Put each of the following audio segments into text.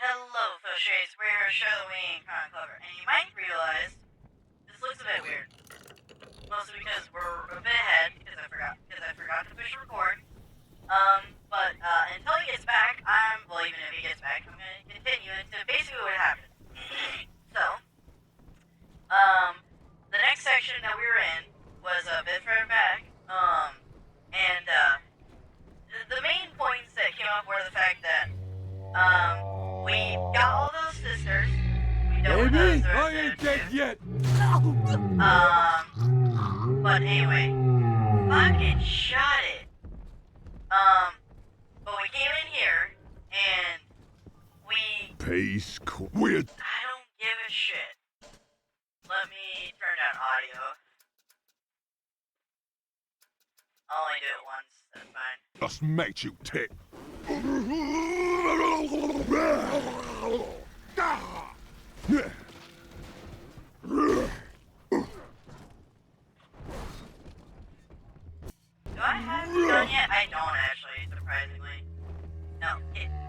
Hello, Fauchets. We're a show that we ain't kind of clever. And you might realize this looks a bit weird. Mostly because we're a bit ahead, because I forgot to push record. But until he gets back, well, even if he gets back, I'm going to continue into basically what happened. So, the next section that we were in was a bit further back, and the main points that came up were the fact that, we got all those sisters. We dealt with those. I ain't dead yet. But anyway, fucking shut it. But we came in here and we. Peace, weird. I don't give a shit. Let me turn down audio. I'll only do it once. That's fine. Just makes you tick. Do I have it done yet? I don't actually, surprisingly. No,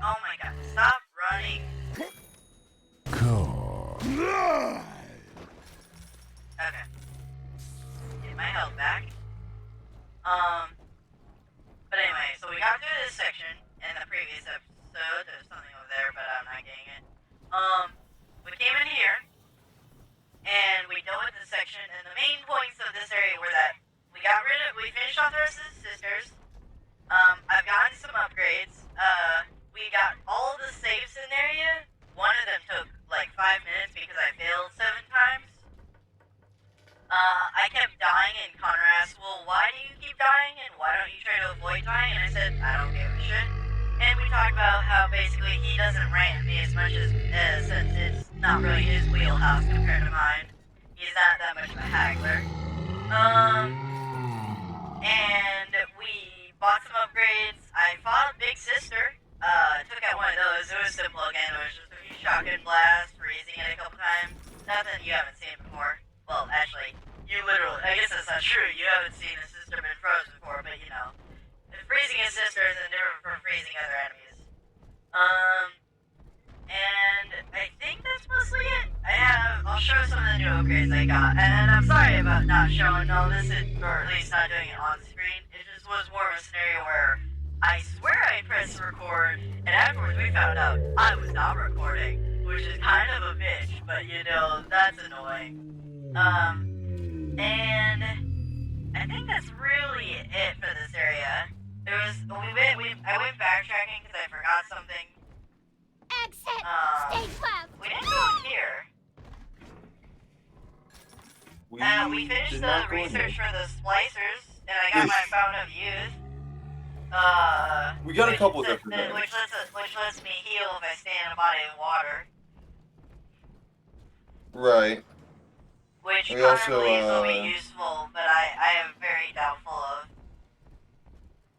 oh my god, stop running. Okay. Get my health back. But anyway, so we got through this section in the previous episode. There's something over there, but I'm not getting it. We came in here, and we dealt with this section, and the main points of this area were that we finished off the rest of the sisters. I've gotten some upgrades. We got all the saves in the area. One of them took like 5 minutes because I failed 7 times. I kept dying, and Connor asked, well, why do you keep dying, and why don't you try to avoid dying? And I said, I don't give a shit. And we talked about how basically he doesn't rant me as much as since it's not really his wheelhouse compared to mine. He's not that much of a haggler. And we bought some upgrades. I fought a big sister. Took out one of those. It was simple again. It was just a few shotgun blasts, freezing it a couple times. Nothing you haven't seen before. Well, actually, you literally, I guess that's not true. You haven't seen a sister been frozen before, but you know. Freezing a sister isn't different from freezing other enemies. And I think that's mostly it. I'll show some of the new upgrades I got. And I'm sorry about not showing all this, or at least not doing it on screen. It just was more of a scenario where I swear I pressed record, and afterwards we found out I was not recording, which is kind of a bitch, but you know, that's annoying. And I think that's really it for this area. I went backtracking because I forgot something. Exit! Stage left! We didn't go here. We finished the research for the splicers, and I got my Fountain of Youth. We got a couple different things. Which lets me heal if I stay in a body of water. Right. Which We Connor also, believes will be useful, but I am very doubtful of.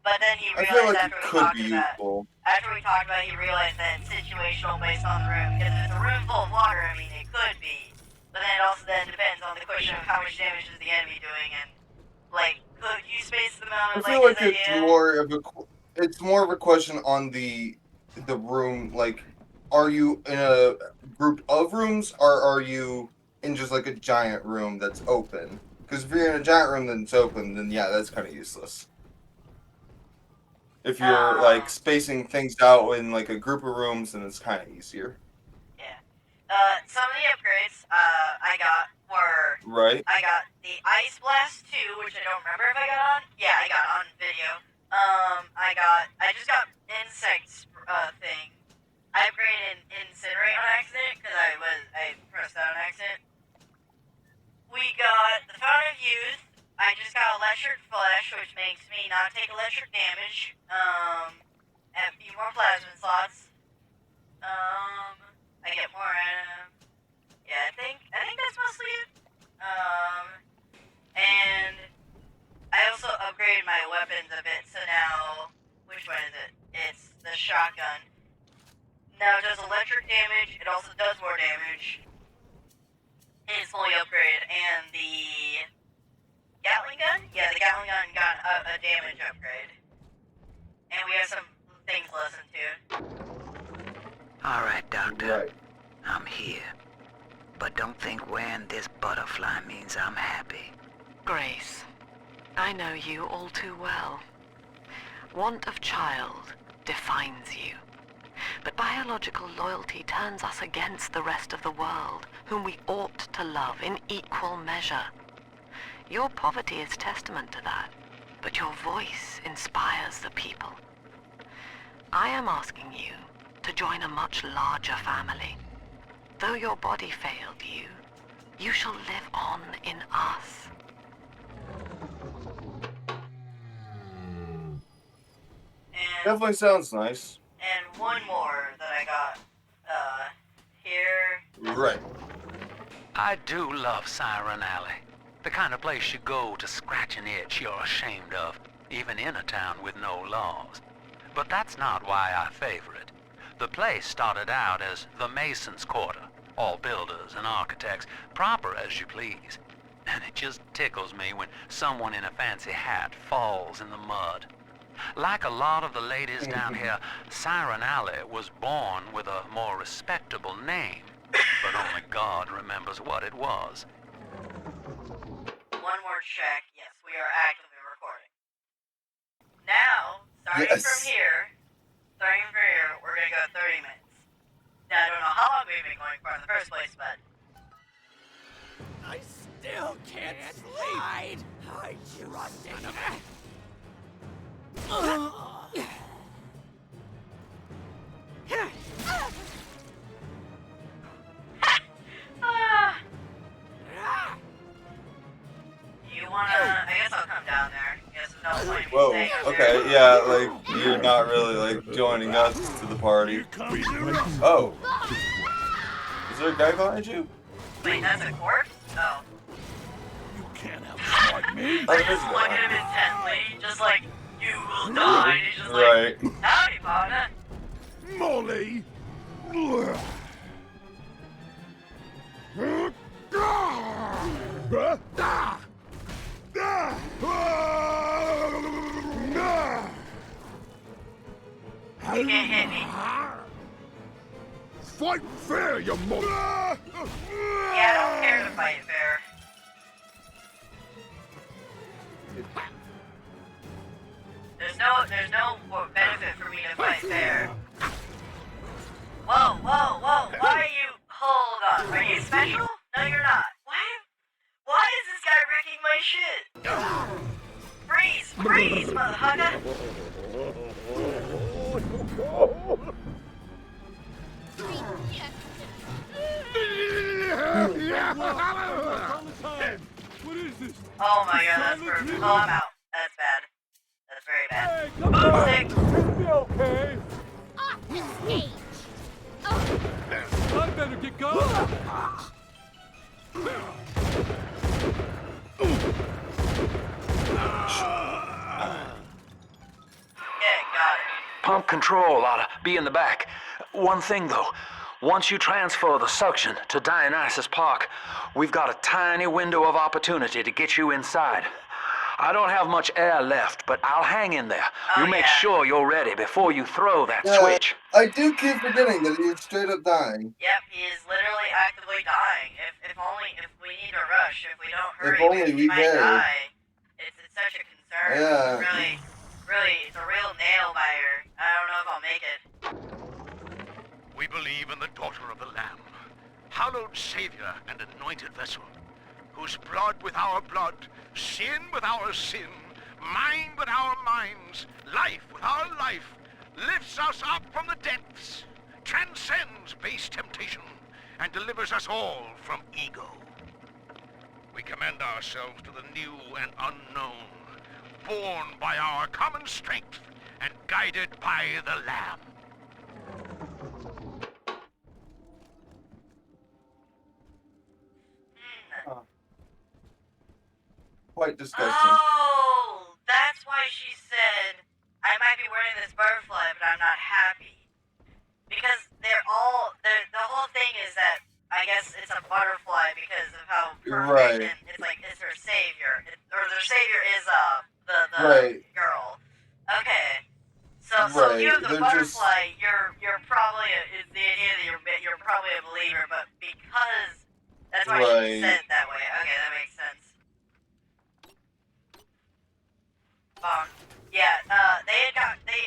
But then he I realized feel like it after we could talked be about useful. after we talked about it, he realized that it's situational based on the room. Because if it's a room full of water, I mean, it could be. But then it also then depends on the question of how much damage is the enemy doing, and like, could you space them out? I feel like his it's idea? more of a question on the room. Like, are you in a group of rooms, or are you in just like a giant room that's open? Because if you're in a giant room that's open, then yeah, that's kind of useless. If you're like spacing things out in like a group of rooms, then it's kind of easier. Yeah. Some of the upgrades I got were Right. I got the Ice Blast 2, which I don't remember if I got on. Yeah, I got on video. I just got insects thing. I upgraded Incinerate on accident because I pressed that on accident. We got the Fountain of Youth. I just got Electric Flesh, which makes me not take electric damage. And a few more plasma slots. I get more yeah, I think that's mostly it. And I also upgraded my weapons a bit, so now, which one is it? It's the shotgun. Now it does electric damage, it also does more damage. It's fully upgraded, and the Gatling gun? Yeah, the Gatling gun got a damage upgrade. And we have some things to listen to. Alright, Doc. Doctor. Right. I'm here. But don't think wearing this butterfly means I'm happy. Grace, I know you all too well. Want of child defines you. But biological loyalty turns us against the rest of the world, whom we ought to love in equal measure. Your poverty is testament to that, but your voice inspires the people. I am asking you to join a much larger family. Though your body failed you, you shall live on in us. And, Definitely sounds nice. and one more that I got here. Right. I do love Siren Alley. The kind of place you go to scratch an itch you're ashamed of, even in a town with no laws. But that's not why I favor it. The place started out as the Masons' Quarter, all builders and architects, proper as you please. And it just tickles me when someone in a fancy hat falls in the mud. Like a lot of the ladies down here, Siren Alley was born with a more respectable name, but only God remembers what it was. One more check. Yes, we are actively recording. Now, starting Yes. from here, we're gonna go 30 minutes. Now, I don't know how long we've been going for in the first place, but I still can't slide. I trusted you. ah, you wanna? I guess I'll come down there. Guess there's no point in me Whoa. staying up Okay. here. Yeah. Like you're not really like joining us to the party. Oh. Is there a guy behind you? Wait, that's a corpse? Oh. You can't outsmart me. Oh, I there's just a look guy. at him intently, just like, you will die. And he's just like, Right. howdy, partner. Molly. You can't hit me. Fight fair, you mother. Yeah, I don't care to fight fair. There's no benefit for me to fight fair. Whoa, whoa, whoa, why are you, hold on, are you special? No, you're not. Why is this guy wrecking my shit? Freeze, freeze, motherfucker. What is this? Oh my god, that's perfect. Oh, I'm out. That's bad. That's very bad. Hey, come on. Boomstick. Be okay. Off the stage! Oh, I better get going. Yeah, got it. Pump control ought to be in the back. One thing though, once you transfer the suction to Dionysus Park, we've got a tiny window of opportunity to get you inside. I don't have much air left, but I'll hang in there. Oh, You make yeah. sure you're ready before you throw that Yeah, switch. I do keep forgetting that you're straight up dying. Yep, he is literally actively dying. If we need to rush, if we don't hurry, only we we might dare. die. It's such a concern. Yeah. Really, it's a real nail biter. I don't know if I'll make it. We believe in the daughter of the Lamb, hallowed Savior and anointed vessel, whose blood with our blood, sin with our sin, mind with our minds, life with our life, lifts us up from the depths, transcends base temptation, and delivers us all from ego. We commend ourselves to the new and unknown, born by our common strength and guided by the Lamb. Quite disgusting. Oh, that's why she said I might be wearing this butterfly, but I'm not happy. Because the whole thing is that I guess it's a butterfly because of how perfect Right. and it's her savior. Or their savior is the Right. girl. Okay. So you have the They're butterfly. You're probably is the idea that you're that's why she Right. said it that way. Okay, that makes sense. Yeah,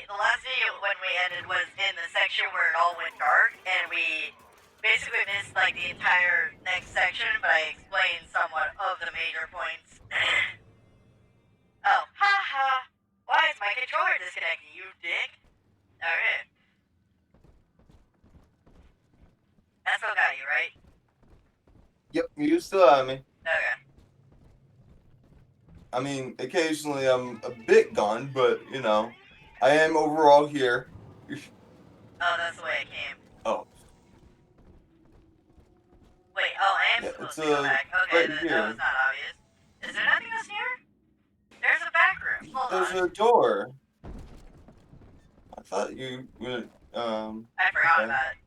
the last video when we ended was in the section where it all went dark, and we basically missed like the entire next section, but I explained somewhat of the major points. Oh, haha! Why is my controller disconnecting, you dick? Alright. I still got you, right? Yep, you still have me. Okay. I mean, occasionally I'm a bit gone, but you know, I am overall here. Oh, that's the way it came. Oh, Wait, oh, I am yeah, supposed it's to go back. Okay, right that here. was not obvious. Is there nothing else here? There's a back room. Hold There's on. a door. I thought you would. I forgot Okay. about it.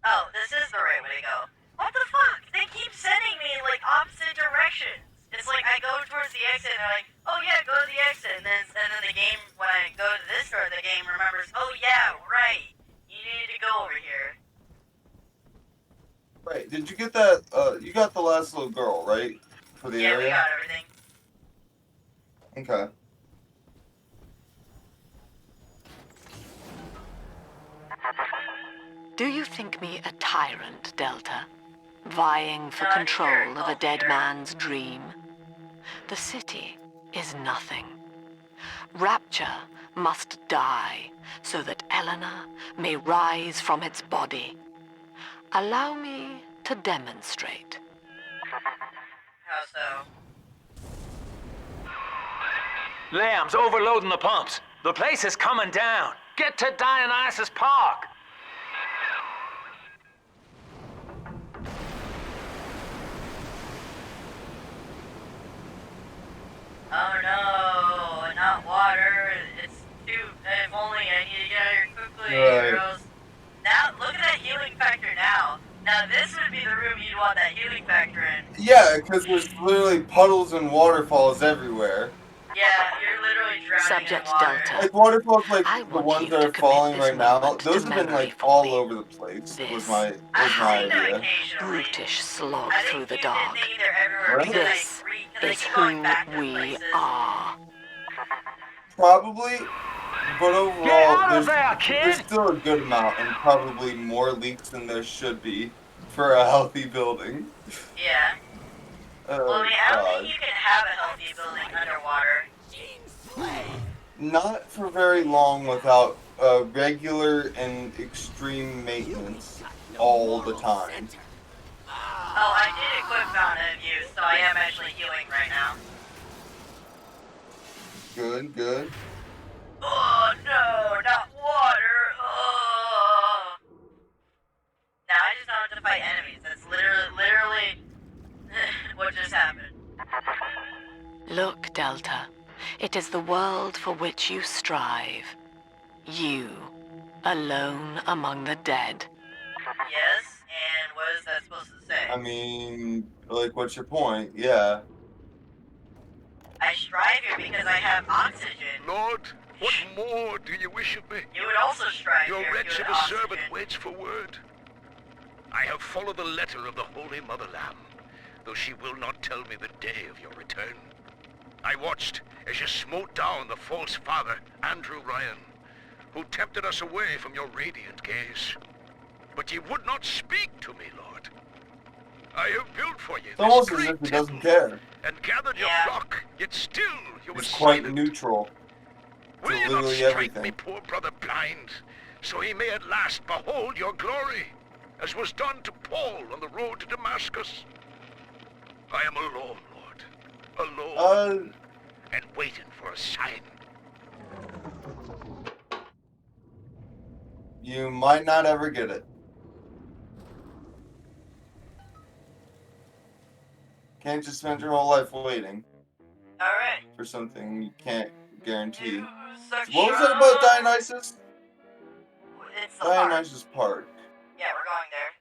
Oh, this is the right way to go. What the fuck? They keep sending me in like opposite directions. It's like I go towards the exit and they're like, oh yeah, go to the exit, and then the game, when I go to this door, the game remembers, oh yeah, right, you needed to go over here. Right. Did you get that? You got the last little girl, right? For the Yeah, area. we got everything. Okay. Do you think me a tyrant, Delta? Vying for No, I think you're control of a a dead leader. man's dream? The city is nothing. Rapture must die so that Eleanor may rise from its body. Allow me to demonstrate. How so? Lamb's overloading the pumps. The place is coming down. Get to Dionysus Park. Oh no, not water. It's too. If only I need to get out of here quickly, Right. or else. Now, look at that healing factor now. Now, this would be the room you'd want that healing factor in. Yeah, because there's literally puddles and waterfalls everywhere. Yeah, you're literally drowning Subject in water. Delta. Like waterfalls, like I the want ones you that to are commit falling this right now. moment Those to have been memory like for all me. over the place. This Was my I've seen them idea. occasionally. Brutish slog I through think the you dark. think they're everywhere Right? because This they is keep going who back to we places. are. Probably, but overall, out of there, there's kid! still a good amount, and probably more leaks than there should be for a healthy building. Yeah. Well, I Oh mean, I don't God. think you can have a healthy building underwater. Not Not for very long without regular and extreme maintenance all the time. Oh, I did equip Fountain of Youth, so I am actually healing right now. Good, good. Oh no, not water. Oh. Now I just don't have to fight enemies. That's literally what just happened. Look, Delta. It is the world for which you strive. You, alone among the dead. Yes, and what is that supposed to say? I mean, like, what's your point? Yeah. I strive here because I have oxygen. Lord, what more do you wish of me? You would also strive Your here if wretch you of had a oxygen. servant waits for word. I have followed the letter of the Holy Mother Lamb, though she will not tell me the day of your return. I watched as you smote down the false father, Andrew Ryan, who tempted us away from your radiant gaze. But ye would not speak to me, Lord. I have built for you It's this almost as great if he temple doesn't care. and gathered your Yeah. flock, yet still you were He's quite silent. neutral to Will you not literally strike everything. me poor brother blind, so he may at last behold your glory, as was done to Paul on the road to Damascus? I am alone, Lord, alone, and waiting for a sign. You might not ever get it. Can't just spend your whole life waiting Alright. for something you can't guarantee. You What was that about Dionysus? It's the park. Dionysus Park. Yeah, we're going there.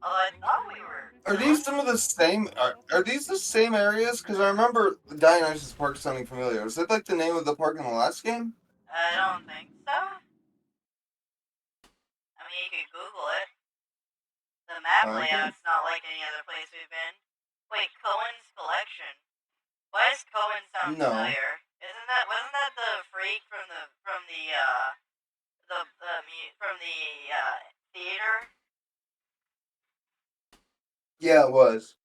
Oh, I thought we were. Are these some of the same? Are these the same areas? Because I remember Dionysus Park sounding familiar. Was that like the name of the park in the last game? I don't think so. I mean, you could Google it. The map Okay. layout's not like any other place we've been. Wait, Cohen's collection. Why does Cohen sound No. familiar? Wasn't that the freak from the theater? Yeah, it was.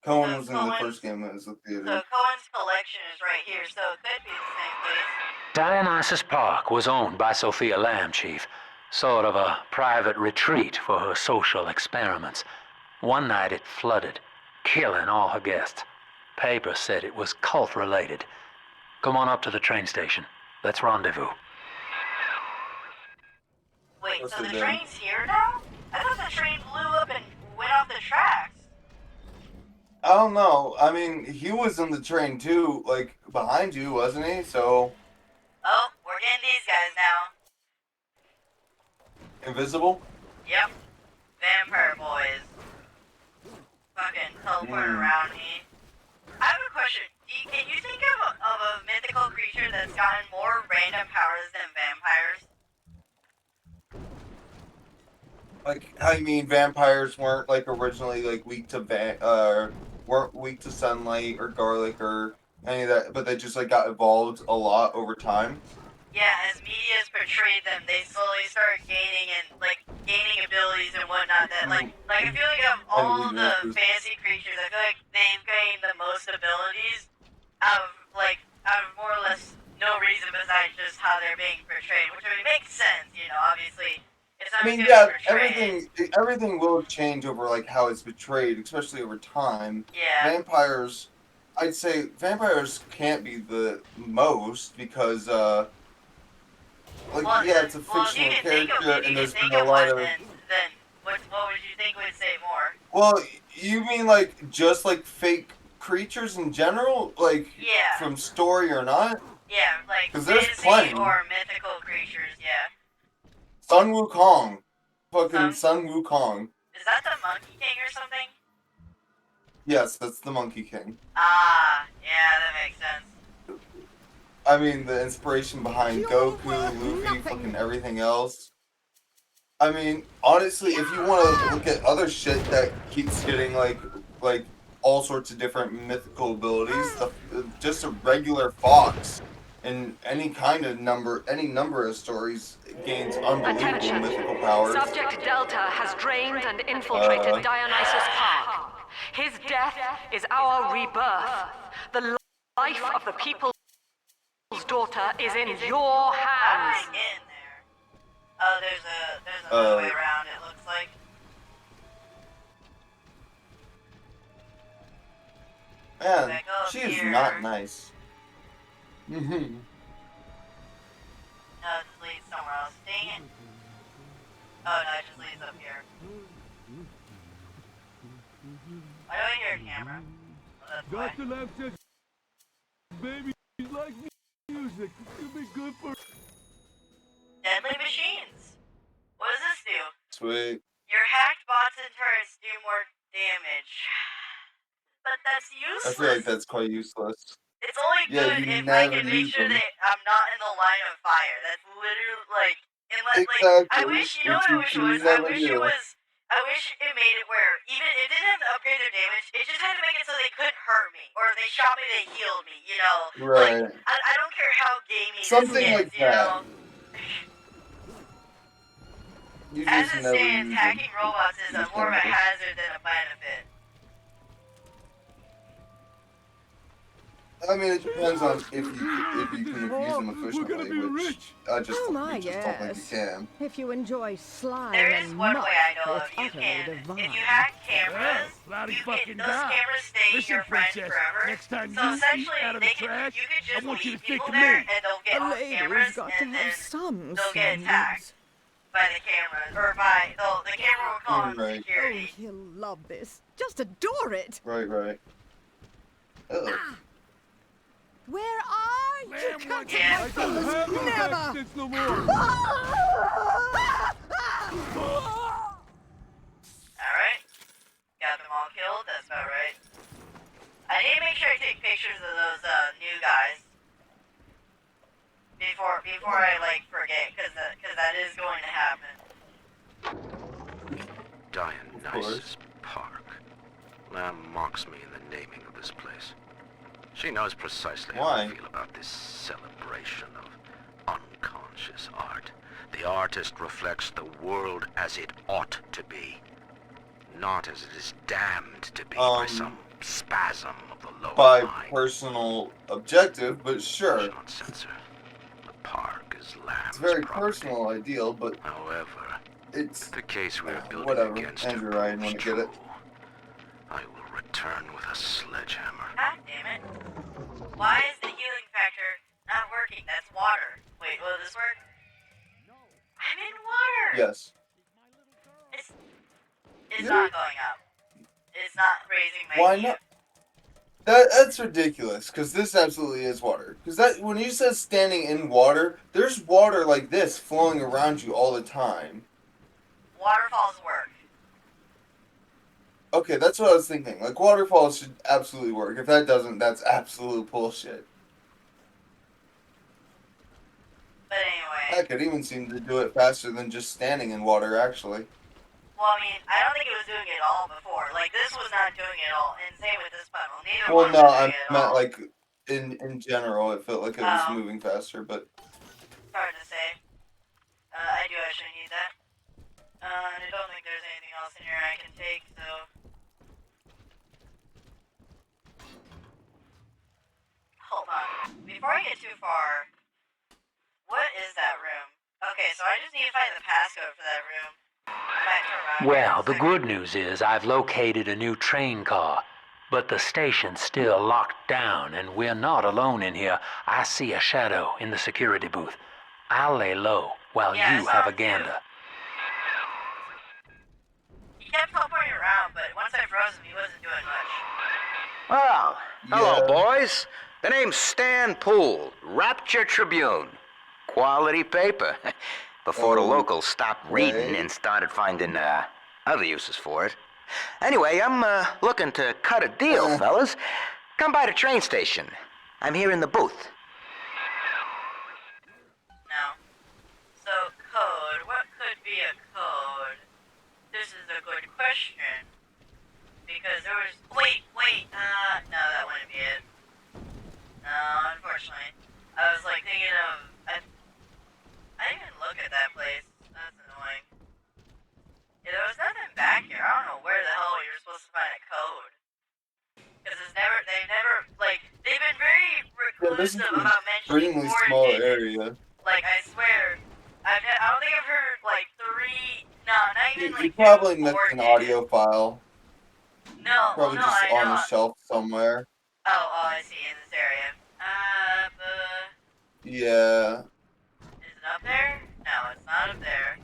Cohen So was in the first game. It was the So theater. Cohen's collection is right here, so it could be the same place. Dionysus Park was owned by Sophia Lamb, Chief. Sort of a private retreat for her social experiments. One night it flooded, killing all her guests. Papers said it was cult-related. Come on up to the train station. Let's rendezvous. Wait, Yes, so it the did. train's here now? I thought the train blew up and went off the tracks. I don't know. I mean, he was in the train too, like behind you, wasn't he? So Oh, we're getting these guys now. invisible. Yep. Vampire boys. Fucking teleporting around me. I have a question. Can you think of a mythical creature that's gotten more random powers than vampires? Like, I mean, vampires weren't like originally like weak to weren't weak to sunlight or garlic or any of that, but they just like got evolved a lot over time. Yeah, as media's portrayed them, they slowly start gaining abilities and whatnot. That like I feel like of all the fantasy creatures, I feel like they've gained the most abilities out of more or less no reason besides just how they're being portrayed, which would make sense, obviously. If I mean, something's yeah, gonna be portrayed. everything will change over like how it's betrayed, especially over time. Yeah. Vampires, I'd say vampires can't be the most because Well, yeah, it's a if fictional you can think of, character if you and can there's think been a of lot one, of. then what would you think would say more? Well, you mean like just like fake creatures in general, like Yeah. from story or not? Yeah, like 'Cause there's fantasy plenty. or mythical creatures. Yeah. Sun Wukong, fucking Sun Wukong. Is that the Monkey King or something? Yes, that's the Monkey King. Ah, yeah, that makes sense. I mean, the inspiration behind You're Goku, worth Luffy, nothing. fucking everything else. I mean, honestly, if you want to look at other shit that keeps getting like all sorts of different mythical abilities, just a regular fox in any number of stories gains unbelievable Attention. mythical powers. Subject Delta has drained and infiltrated Dionysus Park. His death is our rebirth. The life of the people's daughter is in your How hands. did I get in there? Oh, there's another way around. It looks like. Man, Back up she is here. not nice. Mm-hmm. No, it just leads somewhere else. Dang it. Oh no, it just leads up here. Why do I hear a camera? Oh, that's why. Dr. Lamb says babies like music. It'll be good for... Deadly machines. What does this do? Sweet. Your hacked bots and turrets do more damage. But that's I useless. feel like that's quite useless. It's only Yeah, good you if I never can make use sure them. that I'm not in the line of fire. That's literally like, unless I Exactly. wish you know what I wish it You was. I never wish it do. was. I wish it made it where even it didn't have to upgrade their damage. It just had to make it so they couldn't hurt me, or if they shot me, they healed me. You know, Right. like I don't care how gamey Something this like gets. You that. know, You as just it never stands, use hacking them. robots is You just more of a never do. hazard than a benefit. I mean, it depends on if you can use them We're gonna efficiently, be which rich. I just Oh my, don't think you yes. can. If you enjoy slime There is and one muck, way I know of. it's You utterly can, divine. if you hack cameras, Bloody you fucking can, those die. cameras stay Listen, your friend princess, forever. next time So you eat essentially, out of they the can, trash, you could I just want you leave to think people of there, me. and they'll get A off lady's cameras, got and to then have some they'll get standards. attacked by the cameras, or by the camera will call in Right. Oh, security. he'll love this. Just adore it. Right. Ugh. Where are you? Lamb wants Yeah. I don't have those Never. accidents no more. Alright. Got them all killed, that's about right. I need to make sure I take pictures of those new guys. Before I forget, cause that is going to happen. course. Park. Lamb mocks me in the naming of this place. She knows precisely how Why? I feel about this celebration of unconscious art. The artist reflects the world as it ought to be, not as it is damned to be by some spasm of the lower By mind. personal objective, but I sure. shall not censor. The park is Lamb's It's very property. personal ideal, but However, it's if the case we are building whatever. against Andrew her Ryan proves wanna true, get it. I will return with a sledgehammer. God damn it. Why is the healing factor not working? That's water. Wait, will this work? I'm in water! Yes. It's not going up. It's not raising my Why heat. not? That's ridiculous, because this absolutely is water. Because that when you said standing in water, there's water like this flowing around you all the time. Waterfalls work. Okay, that's what I was thinking. Like, waterfalls should absolutely work. If that doesn't, that's absolute bullshit. But anyway. Heck, it even seemed to do it faster than just standing in water, actually. Well, I mean, I don't think it was doing it all before. Like, this was not doing it all, and same with this puddle. Neither Well, one no, was I doing it meant, all. like, in general, it felt like it was Oh. moving faster, but... Hard to say. I do actually need that. And I don't think there's anything else in here I can take, so... Hold on. Before I get too far, what is that room? Okay, so I just need to find the passcode for that room. Well, the good news is I've located a new train car, but the station's still locked down and we're not alone in here. I see a shadow in the security booth. I'll lay low while Yeah, you have a sounds gander. He kept teleporting around, but once I froze him, he wasn't doing much. Well, hello, Yeah. boys. The name's Stan Poole, Rapture Tribune. Quality paper. Before the locals stopped reading and started finding other uses for it. Anyway, I'm looking to cut a deal, fellas. Come by the train station. I'm here in the booth. No. So, code. What could be a code? This is a good question. Because there was... Wait. No, that wouldn't be it. No, unfortunately. I was, like, thinking of... I didn't even look at that place. That's annoying. Yeah, there was nothing back here. I don't know where the hell you're supposed to find a code. Because they've never, like, they've been very Yeah, this is reclusive an about mentioning extremely foreign small digits. area. Like, I swear, I don't think I've heard, like, not even, like, You probably two missed four an digits. audio file. No, Probably well, no, just I on know. a shelf somewhere. Oh, I see, in this area. Yeah. Is it up there? No, it's not up there.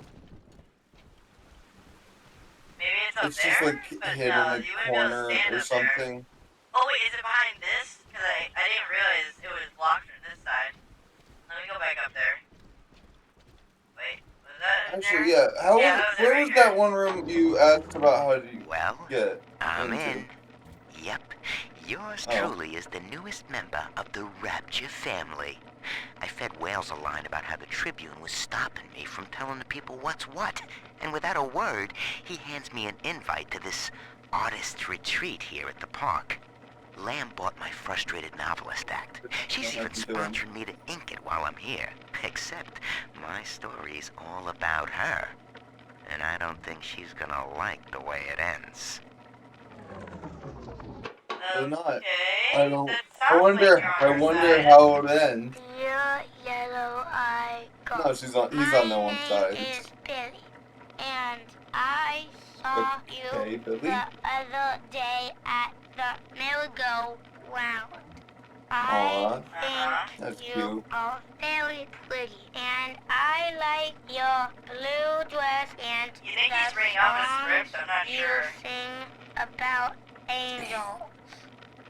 Maybe it's up It's there? just like But hid no, in you a wouldn't be able to corner stand or up there. something. Oh, wait, is it behind this? Because I didn't realize it was blocked from this side. Let me go back up there. Wait, was that in Actually, there? yeah. How? Yeah, that was it Where right was here. that one room you asked about how to Well, get I'm into? in. Yep. Yours Oh. truly is the newest member of the Rapture family. I fed Wales a line about how the Tribune was stopping me from telling the people what's what. And without a word, he hands me an invite to this artist's retreat here at the park. Lamb bought my Frustrated Novelist Act. She's even sponsoring me to ink it while I'm here. Except my story's all about her. And I don't think she's gonna like the way it ends. Or not. Okay, I don't. that I sounds wonder. like you're on I our wonder side. how it would end. Your yellow eye goat. No, she's on. He's on no one's My name side. is Billy, and I saw Okay, you Billy. the other day at the merry-go-round. Aw, I that's think you cute. are very pretty, and I like your blue dress and You think the he's bringing up a script? songs I'm not you sure. sing about angels.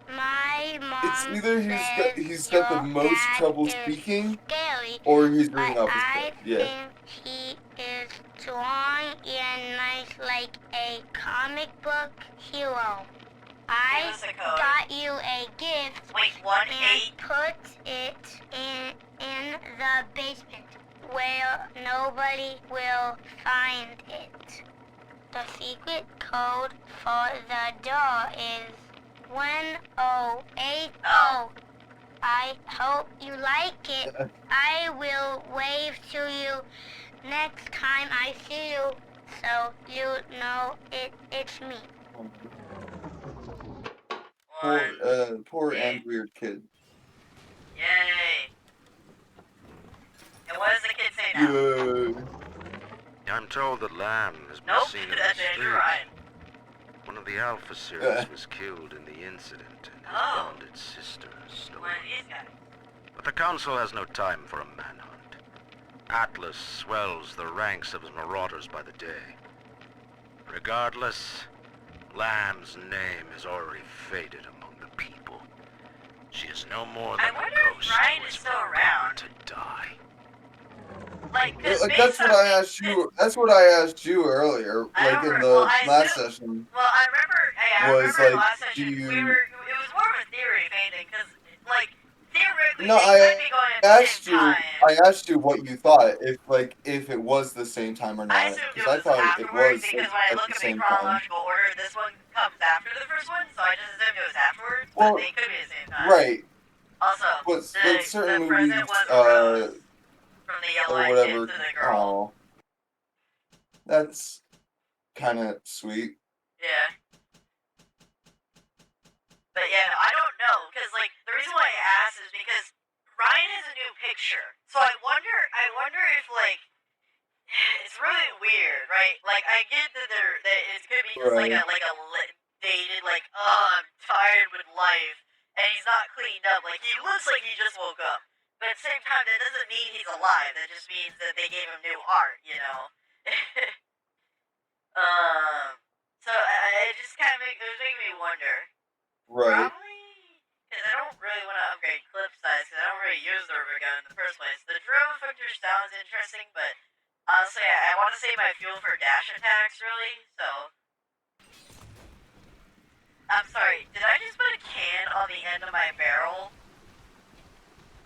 My mom It's either says he's got the your most dad trouble is speaking, scary, or he's but bringing up a I script. Yeah. think he is strong and nice like a comic book hero. I Give us a code. got you a gift Wait, 1-8. and put it in the basement where nobody will find it. The secret code for the door is 1080. I hope you like it. I will wave to you next time I see you, so you know it's me. Poor and weird kid. Yay. And what does the kid say now? Yay. I'm told that Lamb has been Nope, seen in the that's Andrew streets. Ryan. One of the Alpha series was killed in the incident, and his Oh. bonded sister is stolen. One of these guys. But the Council has no time for a manhunt. Atlas swells the ranks of his marauders by the day. Regardless, Lamb's name is already faded among the people. She is no more than I a wonder if ghost Ryan who is is still bound around. to die. Like, 'cause Like based that's what on- I asked you. That's what I asked you earlier, I like don't in remember- the well, I last assume- session. Well, I remember. Hey, I Was, remember in the like, last do session you- it was more of a theory, if anything, because like theoretically No, they could be going at the asked same you. time. I asked you what you thought, if it was the same time or I not, assumed it because I was thought it afterwards was because like, when I at look the at the same time. chronological order, this one comes after the first one, so I just assumed it was afterwards. Well, but they could be the same time. Right, Also, but certain the movies, present was a rose from the or yellow-eyed kid whatever. to the girl. Oh, that's kind of sweet. Yeah. But yeah, I don't know, because like the reason why I asked is because Ryan has a new picture, so I wonder if like it's really weird, right? Like I get that it could be just Right. like a dated like oh I'm tired with life, and he's not cleaned up. Like he looks like he just woke up, but at the same time that doesn't mean he's alive. That just means that they gave him new art, you know. So it just kind of it was making me wonder. Right. Probably, because I don't really want to upgrade clip size, because I don't really use the river gun in the first place. The drill factor sounds interesting, but honestly, I want to save my fuel for dash attacks, really, so... I'm sorry, did I just put a can on the end of my barrel?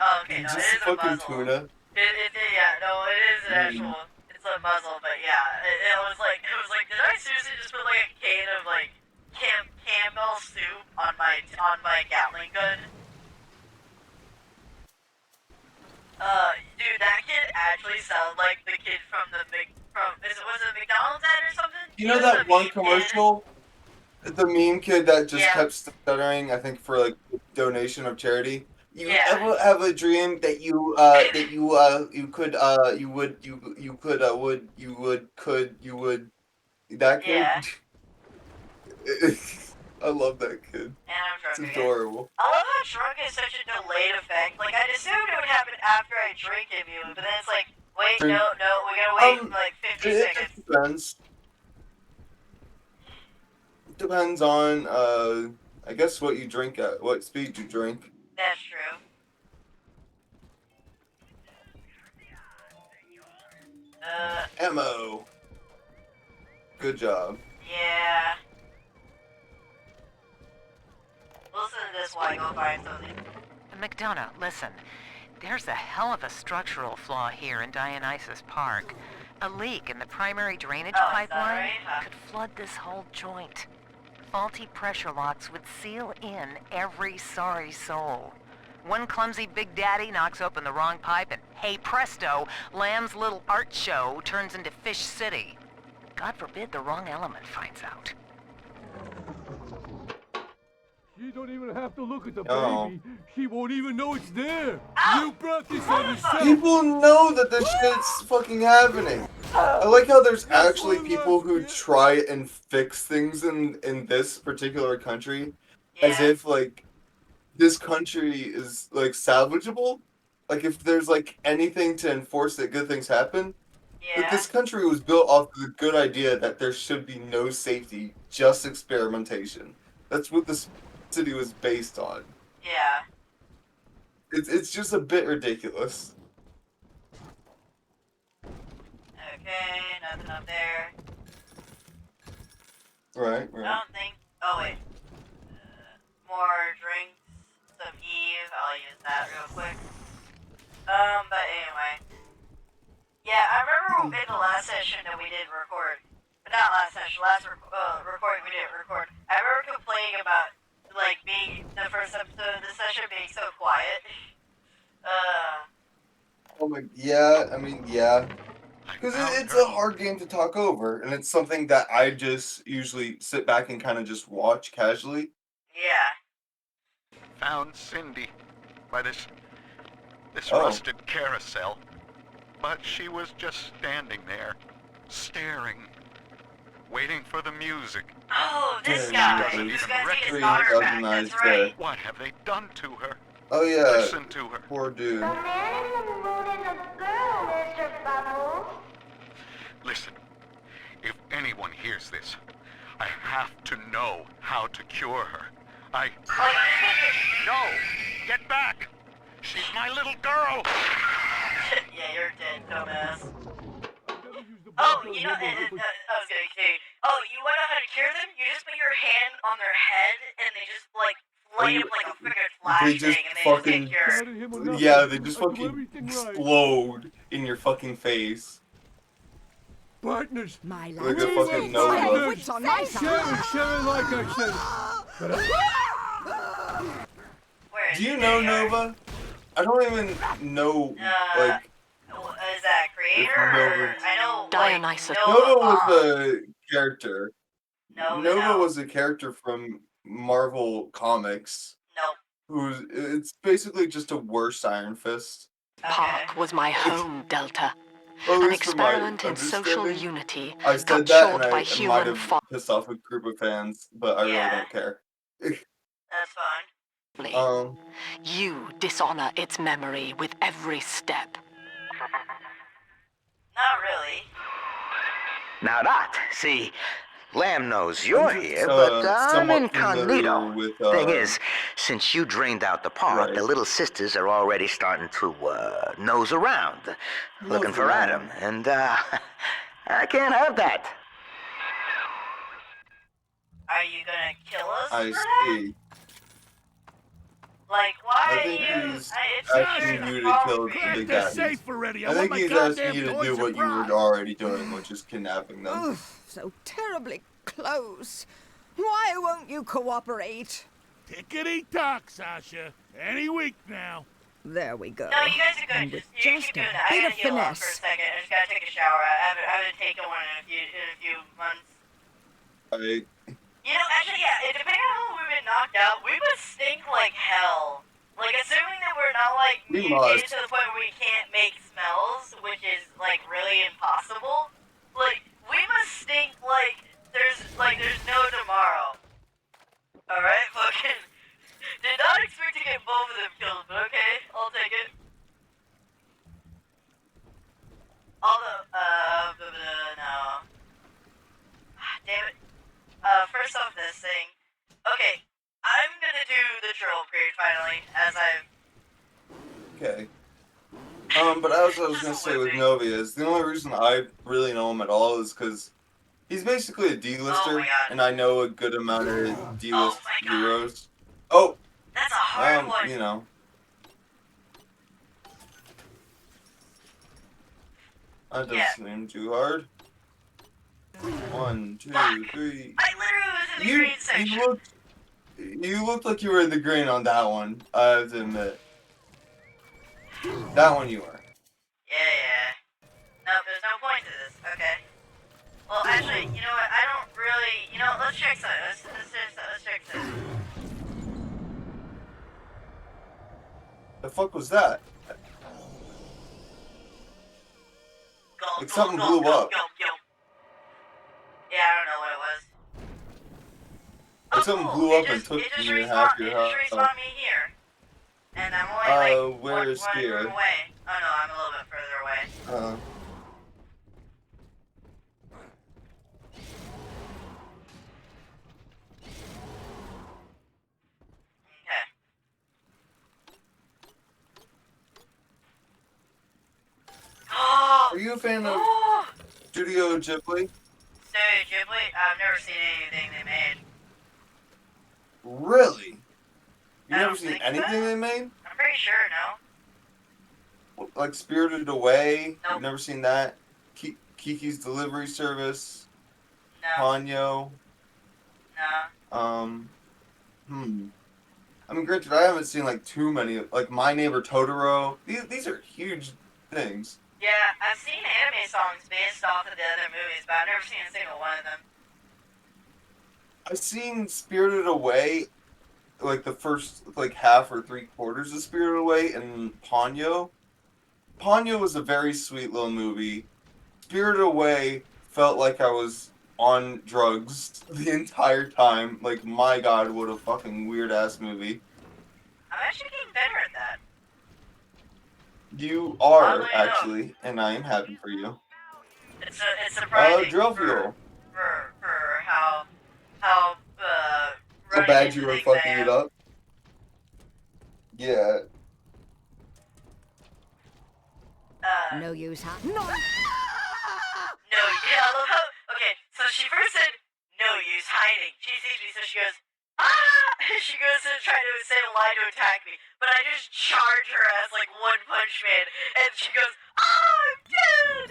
Oh, okay, no, it Just is a fucking muzzle. tuna. Yeah, no, it is an actual... It's a muzzle, but yeah, it was like, did I seriously just put like a can of like Campbell soup on my Gatling gun? Dude, that kid actually sounded like the kid from was it McDonald's ad or something? You know that one commercial? The meme kid that just Yeah. kept stuttering, I think, for like donation of charity. You Yeah. ever have a dream that you would that kid? Yeah. I love that kid. And I'm drunk It's again. adorable. I love how drunk is such a delayed effect. Like, I assumed it would happen after I drink immune, but then it's like, wait, no, we gotta wait like 50 It seconds. just depends. Depends on I guess what you drink at what speed you drink. That's true. Ammo. Good job. Yeah. Listen to this while I go find something. McDonough, listen. There's a hell of a structural flaw here in Dionysus Park. A leak in the primary drainage Oh, is that pipeline right? Huh. could flood this whole joint. Faulty pressure locks would seal in every sorry soul. One clumsy Big Daddy knocks open the wrong pipe and, hey presto, Lamb's little art show turns into Fish City. God forbid the wrong element finds out. She don't even have to look at the Oh. baby. She won't even know it's there. Ow! You brought this on yourself. People know that this shit's fucking happening. I like how there's actually people who try and fix things in this particular country as Yeah. if like this country is like salvageable. Like if there's like anything to enforce that good things happen. But Yeah. this country was built off the good idea that there should be no safety, just experimentation. That's what this city was based on. Yeah. It's just a bit ridiculous. Okay, nothing up there. Right, I right. don't think. Oh wait. More drinks. Some Eve. I'll use that real quick. But anyway. Yeah, I remember in the last session that we did record. not last session, last recording we didn't record. I remember complaining about, like, being the first episode of the session being so quiet. Oh my, yeah, I mean, yeah. I Because found it's her. a hard game to talk over, and it's something that I just usually sit back and kind of just watch casually. Yeah. Found Cindy by this Oh. rusted carousel. But she was just standing there, staring, waiting for the music. Oh, this Dude, guy. doesn't This even guy's taking his recognize daughter me. back. That's Recognized right. What have they done to her? Oh yeah, Listen to her. poor dude. The man in the moon is a girl, Mr. Bubbles. Listen, if anyone hears this, I have to know how to cure her. No! Get back! She's my little girl! Yeah, you're dead, dumbass. Oh, you know, I was gonna say, oh, you wanna know how to cure them? You just put your hand on their head, and they just, like, light up like a freaking flash They just thing, and they fucking, just get cured. Started him or nothing. yeah, they just I do fucking everything right. explode in your fucking face. Partners. My Like lad. a fucking Nova. Wits on my side. Share it like I said. But Where is Do you it? know There you are. Nova? I don't even know, like, Is that creator? Nova. Or, I know, Dionysus. like, Nova Nova was a character. No, Nova no. was a character from Marvel Comics. Nope. It's basically just a worse Iron Fist. Park was my home, Delta. Or at An least from my experiment in social understanding. unity I said cut that short and by I might human have folly. pissed off a group of fans, but I really Yeah. don't care. That's fine. You dishonor its memory with every step. Not really. Now that, see, Lamb knows you're I'm just, here, but I'm somewhat familiar incognito. with, Thing is, since you drained out the park, right. the little sisters are already starting to nose around, looking for Adam, and I can't have that. Are you gonna kill us I for that? see. Like, why I are think you... he's it's asking you to kill the crack big the baddies. safe already. I think he's asking you to do what you were already doing, which is kidnapping them. Ugh, so terribly close. Why won't you cooperate? Tickety-tock, Sasha. Any week now. There we go. No, you guys are good. And with You just keep a doing that. I bit gotta of heal up for a finesse. second. I just gotta take a shower. I haven't taken one in a few months. I, You know, actually, yeah, depending on how we've been knocked out, we must stink like hell. Like, assuming that we're not, like, We mutated must. to the point where we can't make smells, which is, like, really impossible. Like, we must stink like there's no tomorrow. Alright, fucking... Did not expect to get both of them killed, but okay, I'll take it. Although, no. Damn it. First off this thing. Okay, I'm gonna do the troll period finally, as I've... okay. But as I was gonna say with Novi is, the only reason I really know him at all is because he's basically a D-lister, and I know a good amount of D-list heroes. Oh! That's a hard one. You know. That doesn't seem too hard. 1, 2, 3. I literally was in the green section. You looked like you were in the green on that one, I have to admit. That one you were. Yeah. Nope, there's no point to this. Okay. Well, actually, you know what? I don't really... You know, let's check something. Let's check something. The fuck was that? Like something blew up. Yeah, I don't know what it was. Like something blew up and took you half your health. It just respawned me here. And I'm only like where is one here? room away. Oh no, I'm a little bit further away. Okay. Are you a fan of Studio Ghibli? Studio Ghibli? I've never seen anything they made. Really? You've I never don't seen think anything so. they made? I'm pretty sure, no? Like Spirited Away? Nope. You've never seen that? Kiki's Delivery Service? Ponyo. No. I mean, granted, I haven't seen like too many. Like My Neighbor Totoro. These are huge things. Yeah, I've seen anime songs based off of the other movies, but I've never seen a single one of them. I've seen Spirited Away, like the first like half or 3/4 of Spirited Away, and Ponyo. Ponyo was a very sweet little movie. Spirited Away felt like I was on drugs the entire time. Like, my God, what a fucking weird ass movie. I'm actually getting better at that. You are Oddly actually, and I am happy for you. It's surprising Drill for fuel. how How running bad into you were things fucking I it am. up. Yeah. No use, huh? No, yeah, I love how, okay, so she first said, no use hiding. She sees me, so she goes, ah! She goes to try to say a lie to attack me, but I just charge her as like One Punch Man, and she goes, ah, I'm dead!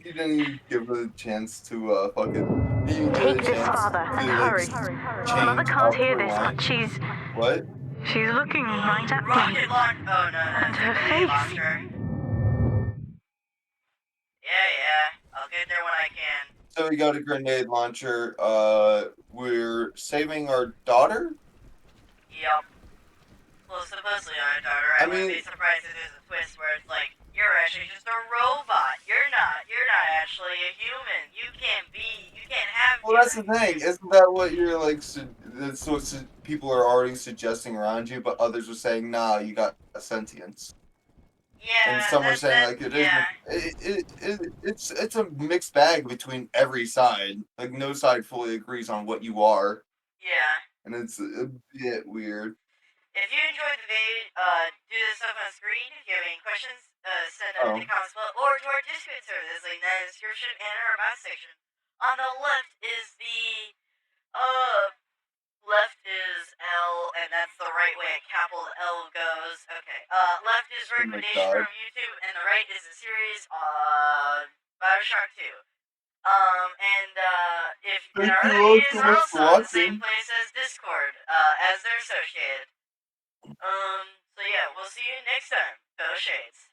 You didn't even give her a chance to fucking. You didn't give her a Take this, chance Father, to and like hurry. change Mother can't up hear her this, line. but she's What? looking right at me. Rocket launch. Oh no, And that's her a grenade face. launcher. Yeah, I'll get there when I can. So we got a grenade launcher. We're saving our daughter. Yep. Well, supposedly our daughter. I wouldn't be surprised if there's a twist where it's like, you're actually just a robot. You're not actually a human. You can't have. Well, that's the thing. Isn't that what you're like? That's what people are already suggesting around you, but others are saying, "Nah, you got sentience." Yeah, And some are saying like it yeah. it's a mixed bag between every side. Like no side fully agrees on what you are, Yeah. and it's a bit weird. If you enjoyed the video, do this stuff on screen. If you have any questions, send them in the comments below or to our Discord server. There's a link in the description and our about section. On the left is the left is L, and that's the right way a capital L goes. Okay. Left is recommendation from YouTube, and the right is a series on BioShock 2. If and our other videos are also on the same place as Discord, as they're associated. So yeah, we'll see you next time. Go Shades.